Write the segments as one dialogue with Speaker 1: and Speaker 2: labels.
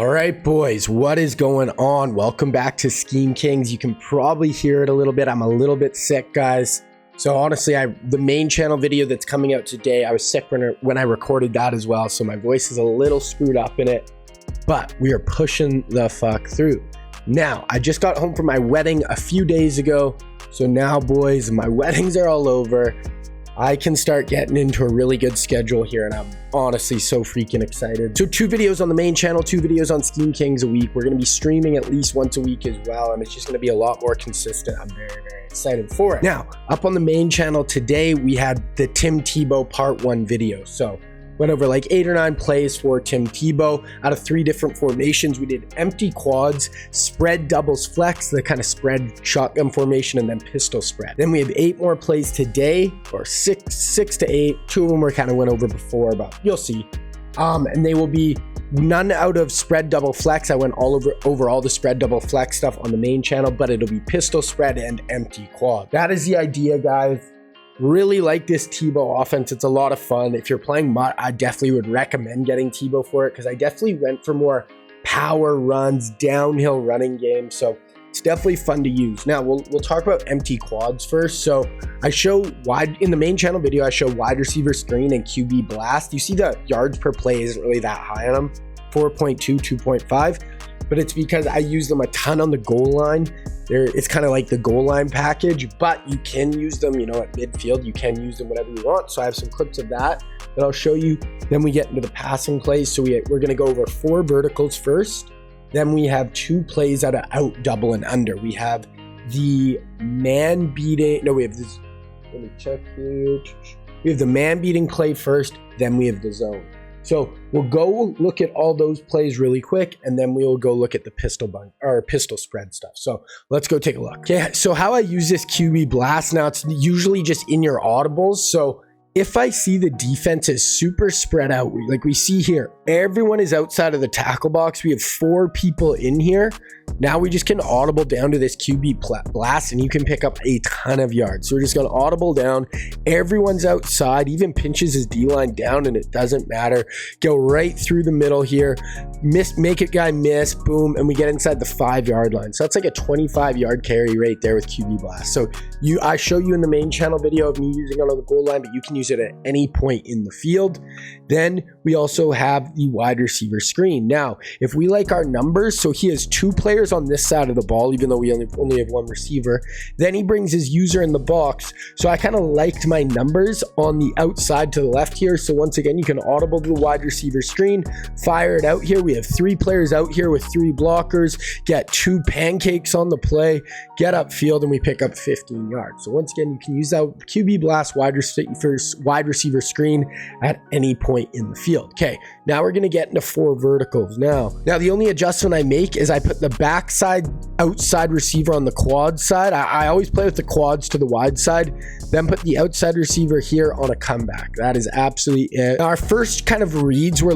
Speaker 1: All right, boys, what is going on? Welcome back to Scheme Kings. You can probably hear it a little bit. I'm a little bit sick, guys. So honestly, the main channel video that's coming out today, I was sick when I recorded that as well. So my voice is a little screwed up in it, but we are pushing the fuck through. Now, I just got home from my wedding a few days ago. So now, boys, my weddings are all over. I can start getting into a really good schedule here, and I'm honestly so freaking excited. So 2 videos on the main channel, 2 videos on Scheme Kings a week. We're going to be streaming at least once a week as well, and it's just going to be a lot more consistent. I'm very, very excited for it. Now, up on the main channel today, we had the Tebow part 1 video. So went over like 8 or 9 plays for Tebow out of 3 different formations. We did empty quads, spread doubles flex, the kind of spread shotgun formation, and then pistol spread. Then we have 8 more plays today, or six to 8. 2 of them were kind of went over before, but you'll see. And they will be none out of spread double flex. I went all over all the spread double flex stuff on the main channel, but it'll be pistol spread and empty quad. That is the idea, guys. Really like this Tebow offense. It's a lot of fun. If you're playing MUT, I definitely would recommend getting Tebow for it because I definitely went for more power runs, downhill running game. So it's definitely fun to use. Now we'll talk about empty quads first. So I show in the main channel video, I show wide receiver screen and QB blast. You see the yards per play isn't really that high on them, 4.2, 2.5, but it's because I use them a ton on the goal line. It's kind of like the goal line package, but you can use them, at midfield. You can use them whenever you want. So I have some clips of that I'll show you. Then we get into the passing plays. So we're going to go over 4 verticals first. Then we have 2 plays out of out, double, and under. We have the man beating. No, we have this. Let me check here. We have the man beating play first. Then we have the zone. So we'll go look at all those plays really quick, and then we will go look at the pistol spread stuff. So let's go take a look. Okay, so how I use this QB blast, now it's usually just in your audibles. So if I see the defense is super spread out, like we see here, everyone is outside of the tackle box. We have 4 people in here. Now we just can audible down to this QB blast, and you can pick up a ton of yards. So we're just going to audible down. Everyone's outside, even pinches his D-line down, and it doesn't matter. Go right through the middle here. Make it guy miss, boom, and we get inside the 5-yard line. So that's like a 25-yard carry right there with QB blast. So I show you in the main channel video of me using it on the goal line, but you can use it at any point in the field. Then we also have the wide receiver screen. Now, if we like our numbers, so he has 2 players on this side of the ball, even though we only have 1 receiver. Then he brings his user in the box. So I kind of liked my numbers on the outside to the left here. So once again, you can audible to the wide receiver screen, fire it out here. We have 3 players out here with 3 blockers, get 2 pancakes on the play, get upfield, and we pick up 15 yards. So once again, you can use that QB blast wide receiver screen at any point in the field. Okay, now we're going to get into 4 verticals. Now the only adjustment I make is I put the backside outside receiver on the quad side. I always play with the quads to the wide side, then put the outside receiver here on a comeback. That is absolutely it. Now, our first kind of reads we're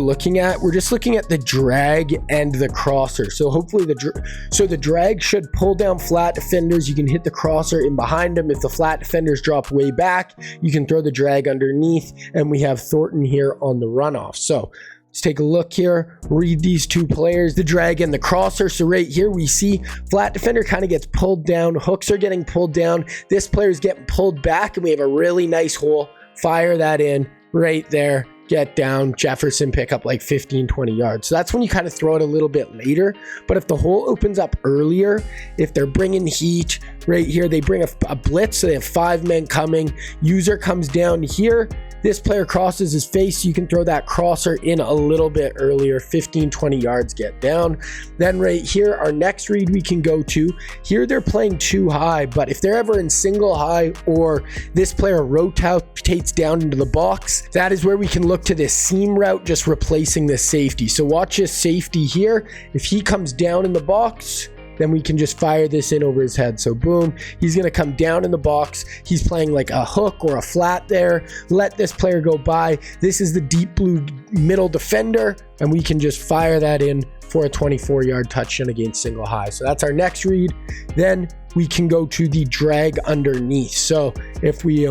Speaker 1: just looking at the drag and the crosser. So hopefully the drag should pull down flat defenders. You can hit the crosser in behind them. If the flat defenders drop way back, you can throw the drag underneath, and we have Thornton here on the runoff. So let's take a look here, read these 2 players, the drag and the crosser. So right here we see flat defender kind of gets pulled down, hooks are getting pulled down, this player is getting pulled back, and we have a really nice hole. Fire that in right there, get down, Jefferson pick up like 15-20 yards. So that's when you kind of throw it a little bit later. But if the hole opens up earlier, if they're bringing heat right here, they bring a blitz, so they have 5 men coming, user comes down here, this player crosses his face, you can throw that crosser in a little bit earlier, 15-20 yards, get down. Then right here, our next read we can go to. Here they're playing too high, but if they're ever in single high or this player rotates down into the box, that is where we can look to this seam route, just replacing this safety. So watch this safety here. If he comes down in the box, then we can just fire this in over his head. So boom, he's going to come down in the box. He's playing like a hook or a flat there. Let this player go by. This is the deep blue middle defender, and we can just fire that in for a 24-yard touchdown against single high. So that's our next read. Then we can go to the drag underneath. So if we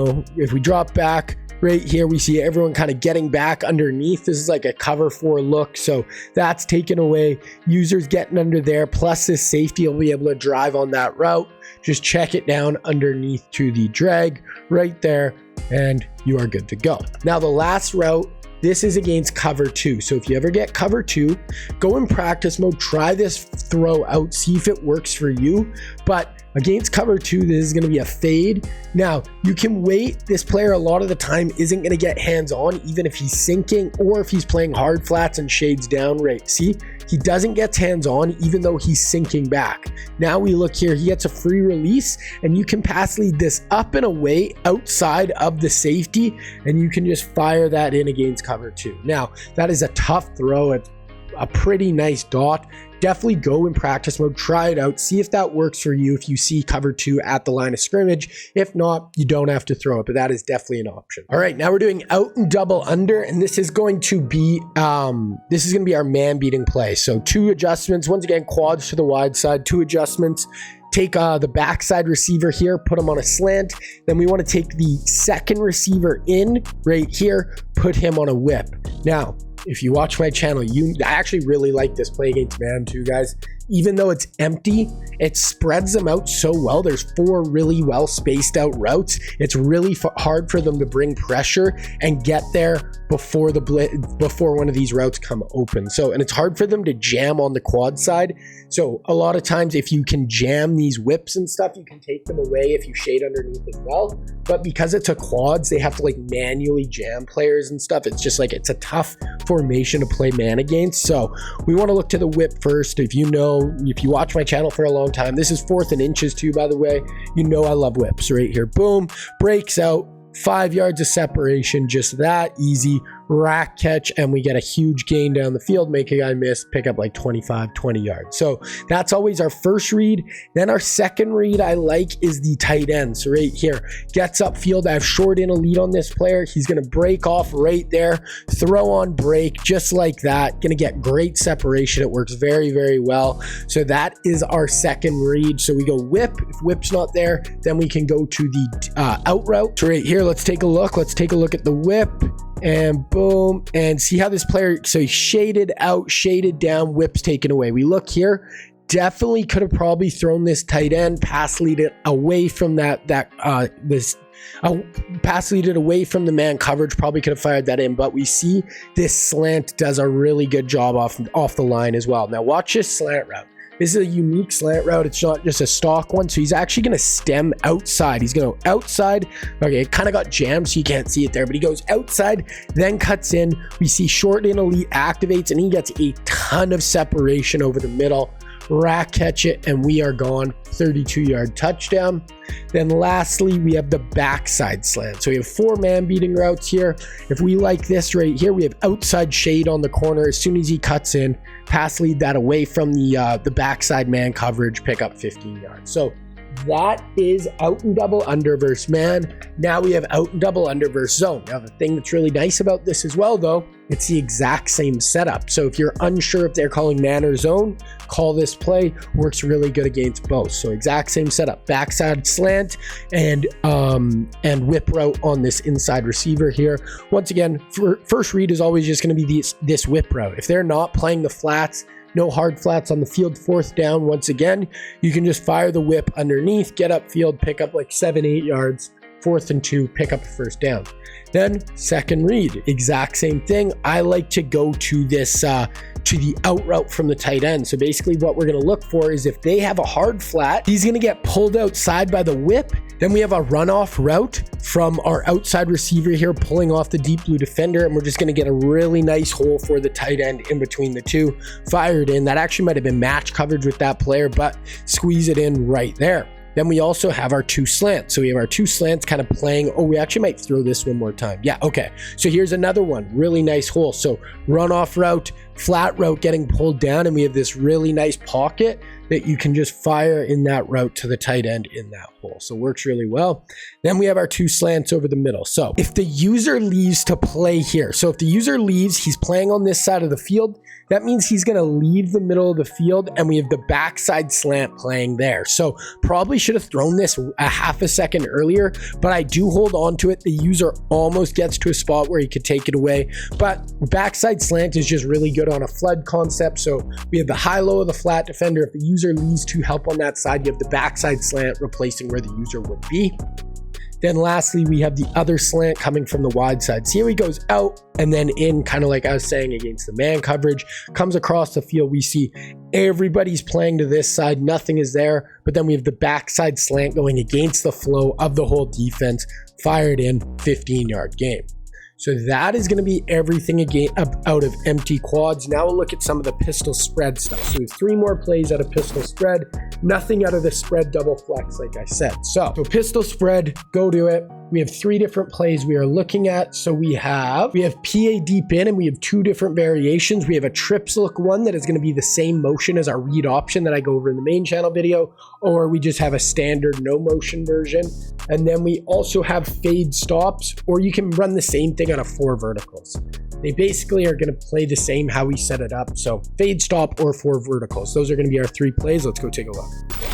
Speaker 1: drop back, right here. We see everyone kind of getting back underneath. This is like a cover 4 look, so that's taken away. Users getting under there, plus this safety will be able to drive on that route. Just check it down underneath to the drag right there, and you are good to go. Now the last route, this is against cover 2. So if you ever get cover 2, go in practice mode, try this throw out, see if it works for you. But against cover 2, this is going to be a fade. Now, you can wait. This player a lot of the time isn't going to get hands-on, even if he's sinking or if he's playing hard flats and shades down right. See, he doesn't get hands-on even though he's sinking back. Now we look here, he gets a free release, and you can pass lead this up and away outside of the safety, and you can just fire that in against cover 2. Now, that is a tough throw. It's a pretty nice dot. Definitely go in practice mode, try it out, see if that works for you if you see cover 2 at the line of scrimmage. If not, you don't have to throw it, but that is definitely an option. All right, now we're doing out and double under, and this is going to be our man beating play. So 2 adjustments, once again, quads to the wide side, 2 adjustments. Take the backside receiver here, put him on a slant. Then we want to take the second receiver in right here, put him on a whip. Now, if you watch my channel, I actually really like this play against man too, guys. Even though it's empty, it spreads them out so well. There's 4 really well spaced out routes. It's really hard for them to bring pressure and get there before one of these routes come open. So, and it's hard for them to jam on the quad side. So a lot of times if you can jam these whips and stuff, you can take them away if you shade underneath as well. But because it's a quads, they have to like manually jam players and stuff. It's just like, it's a tough formation to play man against. So we want to look to the whip first. If you watch my channel for a long time, this is 4th and inches too, by the way. You know I love whips right here. Boom, breaks out, 5 yards of separation, just that easy. Rack catch, and we get a huge gain down the field, make a guy miss, pick up like 25, 20 yards. So that's always our first read. Then our second read I like is the tight end. So right here, gets upfield. I have short in a lead on this player. He's going to break off right there, throw on break, just like that. Going to get great separation. It works very, very well. So that is our second read. So we go whip. If whip's not there, then we can go to the out route. So right here, let's take a look. Let's take a look at the whip. And boom, and see how this player, so he shaded out, shaded down, whips taken away. We look here, definitely could have probably thrown this tight end, pass lead it away from pass lead it away from the man coverage, probably could have fired that in, but we see this slant does a really good job off the line as well. Now watch this slant route. This is a unique slant route. It's not just a stock one. So he's actually going to stem outside. He's going to go outside. Okay, it kind of got jammed, so you can't see it there, but he goes outside, then cuts in. We see short in elite activates, and he gets a ton of separation over the middle. Rack catch it, and we are gone. 32-yard touchdown. Then lastly, we have the backside slant. So we have 4 man beating routes here. If we like this right here, we have outside shade on the corner. As soon as he cuts in, pass lead that away from the backside man coverage, pick up 15 yards. So that is out and double under versus man. Now we have out and double under versus zone. Now the thing that's really nice about this as well, though, it's the exact same setup. So if you're unsure if they're calling man or zone, call this play. Works really good against both. So exact same setup, backside slant and whip route on this inside receiver here. Once again, first read is always just going to be this whip route. If they're not playing the flats, no hard flats on the field, 4th down, once again, you can just fire the whip underneath, get upfield, pick up like 7-8 yards, 4th and 2, pick up a first down. Then second read, exact same thing. I like to go to this to the out route from the tight end. So basically what we're going to look for is if they have a hard flat, he's going to get pulled outside by the whip. Then we have a runoff route from our outside receiver here, pulling off the deep blue defender, and we're just going to get a really nice hole for the tight end in between the two. Fired in. That actually might have been match coverage with that player, but squeeze it in right there. Then we also have our 2 slants. So we have our 2 slants kind of playing. Oh, we actually might throw this one more time. Yeah, okay. So here's another one. Really nice hole. So runoff route, flat route getting pulled down, and we have this really nice pocket that you can just fire in that route to the tight end in that hole. So works really well. Then we have our 2 slants over the middle. So if the user leaves to play here, so if the user leaves, he's playing on this side of the field, that means he's going to leave the middle of the field, and we have the backside slant playing there. So probably should have thrown this a half a second earlier, but I do hold on to it. The user almost gets to a spot where he could take it away, but backside slant is just really good on a flood concept. So we have the high-low of the flat defender. If the user leaves to help on that side, you have the backside slant replacing where the user would be. Then lastly, we have the other slant coming from the wide side. See how he goes out and then in, kind of like I was saying, against the man coverage, comes across the field. We see everybody's playing to this side, nothing is there, but then we have the backside slant going against the flow of the whole defense, fired in, 15-yard game. So that is going to be everything again out of empty quads. Now we'll look at some of the pistol spread stuff. So we have 3 more plays out of pistol spread, nothing out of the spread double flex, like I said. So pistol spread, go to it. We have 3 different plays we are looking at. So we have PA deep in, and we have 2 different variations. We have a trips look one that is going to be the same motion as our read option that I go over in the main channel video, or we just have a standard no motion version. And then we also have fade stops, or you can run the same thing on a 4 verticals. They basically are going to play the same how we set it up. So fade stop or 4 verticals. Those are going to be our 3 plays. Let's go take a look.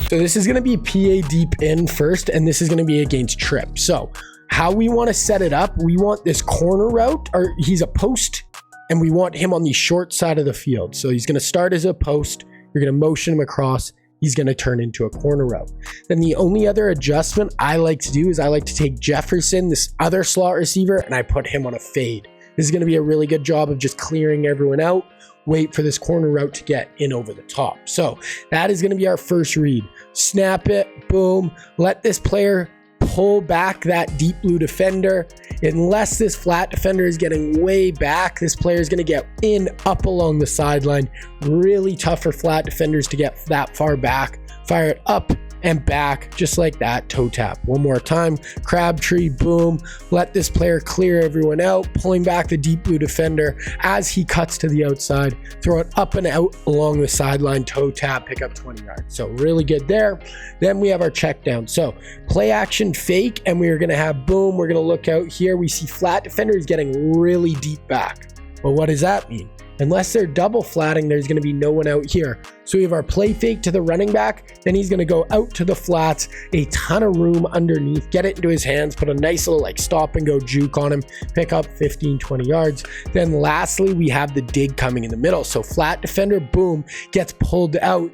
Speaker 1: So this is going to be PA deep in first, and this is going to be against trip. So how we want to set it up, we want this corner route, or he's a post, and we want him on the short side of the field. So he's going to start as a post. You're going to motion him across. He's going to turn into a corner route. Then the only other adjustment I like to do is I like to take Jefferson, this other slot receiver, and I put him on a fade. This is going to be a really good job of just clearing everyone out. Wait for this corner route to get in over the top. So that is going to be our first read. Snap it, boom. Let this player pull back that deep blue defender. Unless this flat defender is getting way back, this player is going to get in up along the sideline. Really tough for flat defenders to get that far back. Fire it up and back, just like that, toe tap. One more time, Crabtree, boom. Let this player clear everyone out, pulling back the deep blue defender as he cuts to the outside. Throw it up and out along the sideline, toe tap, pick up 20 yards. So really good there. Then we have our check down. So play action fake, and we are going to have boom. We're going to look out here. We see flat defenders getting really deep back. Well, what does that mean? Unless they're double flatting, there's going to be no one out here. So we have our play fake to the running back. Then he's going to go out to the flats, a ton of room underneath, get it into his hands, put a nice little like stop and go juke on him, pick up 15, 20 yards. Then lastly, we have the dig coming in the middle. So flat defender, boom, gets pulled out.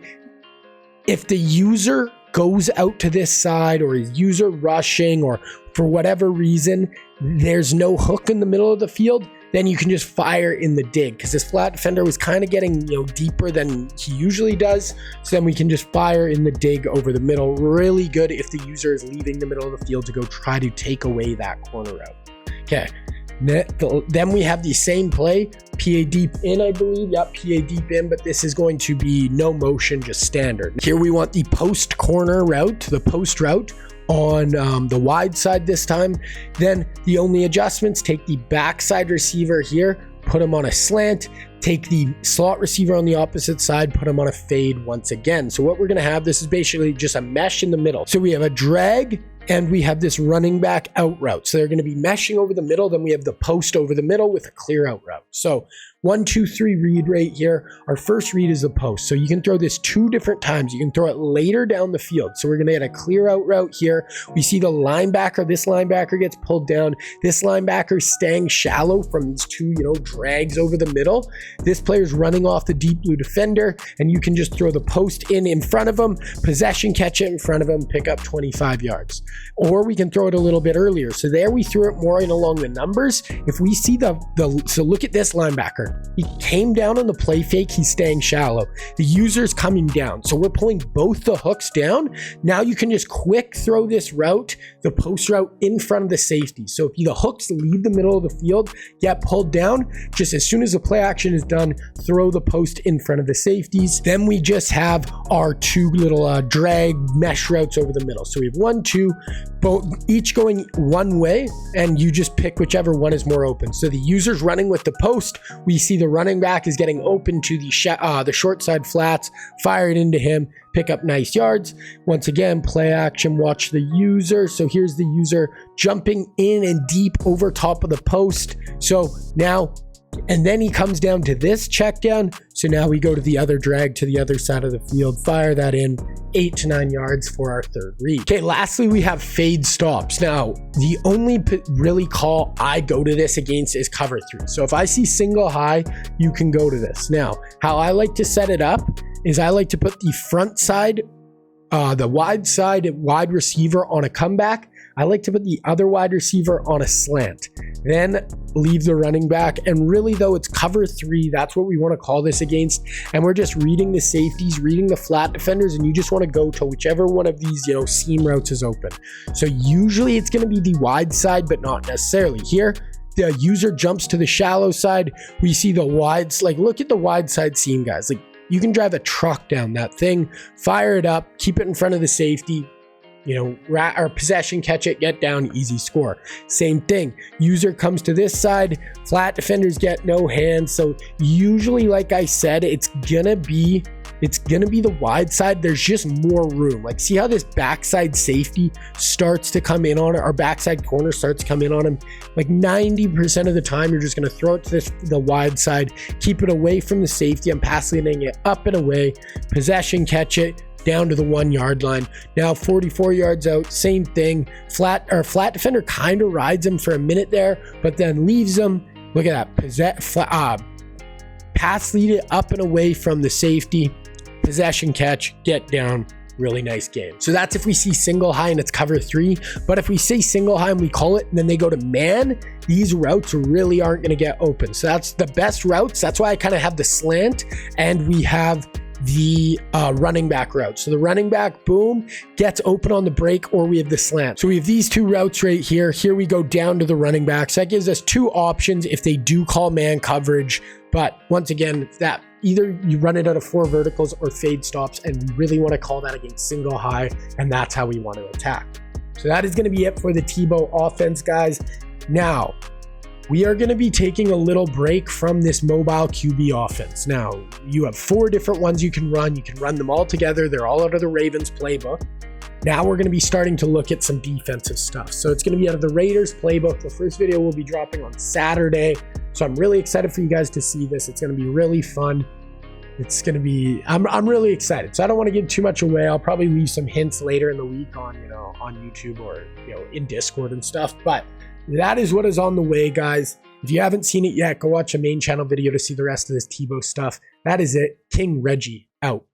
Speaker 1: If the user goes out to this side, or is user rushing, or for whatever reason, there's no hook in the middle of the field, then you can just fire in the dig, because this flat defender was kind of getting deeper than he usually does. So then we can just fire in the dig over the middle. Really good if the user is leaving the middle of the field to go try to take away that corner route. Okay, then we have the same play, PA deep in, I believe. Yep, PA deep in, but this is going to be no motion, just standard. Here we want the post corner route, the post route on the wide side this time. Then the only adjustments, take the backside receiver here, put him on a slant, take the slot receiver on the opposite side, put him on a fade once again. So what we're going to have, this is basically just a mesh in the middle. So we have a drag, and we have this running back out route. So they're going to be meshing over the middle. Then we have the post over the middle with a clear out route. So 1, 2, 3 read right here. Our first read is the post. So you can throw this 2 different times. You can throw it later down the field. So we're going to get a clear out route here. We see the linebacker. This linebacker gets pulled down. This linebacker staying shallow from these 2, drags over the middle. This player's running off the deep blue defender, and you can just throw the post in front of him, possession, catch it in front of him, pick up 25 yards. Or we can throw it a little bit earlier. So there we threw it more in along the numbers. If we see so look at this linebacker. He came down on the play fake. He's staying shallow. The user's coming down. So we're pulling both the hooks down. Now you can just quick throw this route, the post route, in front of the safety. So if the hooks leave the middle of the field, get pulled down, just as soon as the play action is done, throw the post in front of the safeties. Then we just have our 2 little drag mesh routes over the middle. So we have 1, 2, both each going one way, and you just pick whichever one is more open. So the user's running with the post. We see the running back is getting open to the short side flats, fire it into him, pick up nice yards. Once again, play action, watch the user. So here's the user jumping in and deep over top of the post. So now And then he comes down to this check down. So now we go to the other drag to the other side of the field, fire that in 8 to 9 yards for our third read. Okay, lastly, we have fade stops. Now, the only really call I go to this against is cover 3. So if I see single high, you can go to this. Now, how I like to set it up is I like to put the front side, the wide side wide receiver on a comeback. I like to put the other wide receiver on a slant, then leave the running back. And really though, it's cover 3. That's what we want to call this against. And we're just reading the safeties, reading the flat defenders, and you just want to go to whichever one of these, seam routes is open. So usually it's going to be the wide side, but not necessarily. Here, the user jumps to the shallow side. We see the wides, like look at the wide side seam, guys. Like you can drive a truck down that thing, fire it up, keep it in front of the safety, or possession, catch it, get down, easy score. Same thing. User comes to this side, flat defenders get no hands. So usually, like I said, it's gonna be the wide side. There's just more room. Like see how this backside safety starts to come in on it, our backside corner starts to come in on him. Like 90% of the time, you're just gonna throw it to the wide side, keep it away from the safety. I'm pass leading it up and away, possession, catch it, down to the 1 yard line. Now 44 yards out, same thing. Flat defender kind of rides him for a minute there, but then leaves him. Look at that. Pass lead it up and away from the safety. Possession, catch, get down. Really nice game. So that's if we see single high and it's cover 3. But if we say single high and we call it and then they go to man, these routes really aren't going to get open. So that's the best routes. That's why I kind of have the slant and we have the running back route. So the running back, boom, gets open on the break, or we have the slant. So we have these 2 routes right here. Here we go down to the running back. So that gives us 2 options if they do call man coverage. But once again, that either you run it out of 4 verticals or fade stops, and we really want to call that against single high, and that's how we want to attack. So that is going to be it for the Tebow offense, guys. Now, we are going to be taking a little break from this mobile QB offense. Now, you have 4 different ones you can run. You can run them all together. They're all out of the Ravens playbook. Now we're going to be starting to look at some defensive stuff. So it's going to be out of the Raiders playbook. The first video will be dropping on Saturday. So I'm really excited for you guys to see this. It's going to be really fun. It's going to be, I'm really excited. So I don't want to give too much away. I'll probably leave some hints later in the week on, on YouTube or, in Discord and stuff. But that is what is on the way, guys. If you haven't seen it yet, go watch a main channel video to see the rest of this Tebow stuff. That is it. King Reggie out.